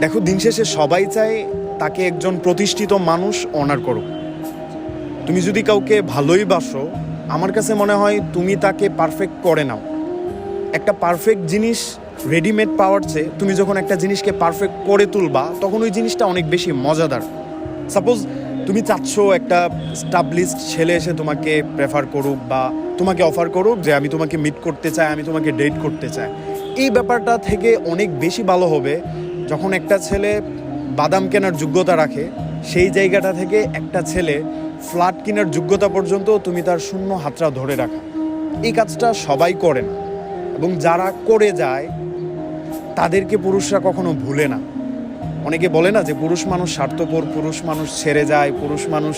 দেখো, দিন শেষে সবাই চায় তাকে একজন প্রতিষ্ঠিত মানুষ অনার করুক। তুমি যদি কাউকে ভালোই বাসো, আমার কাছে মনে হয় তুমি তাকে পারফেক্ট করে নাও। একটা পারফেক্ট জিনিস রেডিমেড পাওয়ার চেয়ে তুমি যখন একটা জিনিসকে পারফেক্ট করে তুলবা, তখন ওই জিনিসটা অনেক বেশি মজাদার। সাপোজ তুমি চাচ্ছ একটা স্টাবলিশড ছেলে এসে তোমাকে প্রেফার করুক বা তোমাকে অফার করুক যে আমি তোমাকে মিট করতে চাই, আমি তোমাকে ডেট করতে চাই। এই ব্যাপারটা থেকে অনেক বেশি ভালো হবে যখন একটা ছেলে বাদাম কেনার যোগ্যতা রাখে, সেই জায়গাটা থেকে একটা ছেলে ফ্ল্যাট কেনার যোগ্যতা পর্যন্ত তুমি তার শূন্য হাতটা ধরে রাখা। এই কাজটা সবাই করে না, এবং যারা করে যায় তাদেরকে পুরুষরা কখনো ভুলে না। অনেকে বলে না যে পুরুষ মানুষ স্বার্থপর, পুরুষ মানুষ ছেড়ে যায়, পুরুষ মানুষ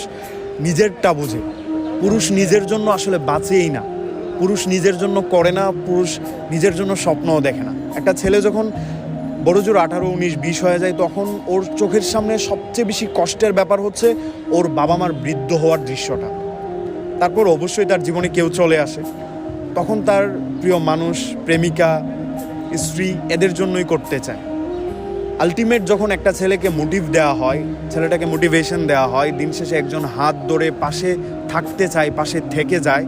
নিজেরটা বোঝে। পুরুষ নিজের জন্য আসলে বাঁচেই না, পুরুষ নিজের জন্য করে না, পুরুষ নিজের জন্য স্বপ্নও দেখে না। একটা ছেলে যখন বড়জোর 18, 19, 20 হয়ে যায়, তখন ওর চোখের সামনে সবচেয়ে বেশি কষ্টের ব্যাপার হচ্ছে ওর বাবা মার বৃদ্ধ হওয়ার দৃশ্যটা। তারপর অবশ্যই তার জীবনে কেউ চলে আসে, তখন তার প্রিয় মানুষ, প্রেমিকা, স্ত্রী এদের জন্যই করতে চায়। আলটিমেট যখন একটা ছেলেকে মোটিভ দেওয়া হয়, ছেলেটাকে মোটিভেশন দেওয়া হয়, দিন শেষে একজন হাত ধরে পাশে থাকতে চায়, পাশে থেকে যায়,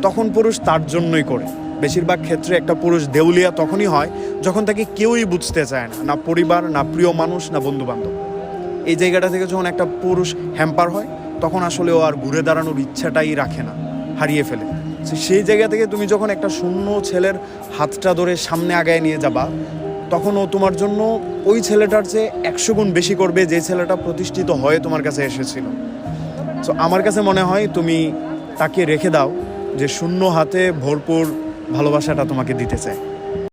তখন পুরুষ তার জন্যই করে। বেশিরভাগ ক্ষেত্রে একটা পুরুষ দেউলিয়া তখনই হয় যখন তাকে কেউই বুঝতে চায় না, না পরিবার, না প্রিয় মানুষ, না বন্ধুবান্ধব। এই জায়গাটা থেকে যখন একটা পুরুষ হ্যাম্পার হয়, তখন আসলে ও আর ঘুরে দাঁড়ানোর ইচ্ছাটাই রাখে না, হারিয়ে ফেলে। সেই জায়গা থেকে তুমি যখন একটা শূন্য ছেলের হাতটা ধরে সামনে আগায় নিয়ে যাবা, তখন ও তোমার জন্য ওই ছেলেটার চেয়ে 100 গুণ বেশি করবে যে ছেলেটা প্রতিষ্ঠিত হয়ে তোমার কাছে এসেছিল। সো আমার কাছে মনে হয় তুমি তাকে রেখে দাও যে শূন্য হাতে ভরপুর ভালোবাসাটা তোমাকে দিতে চায়।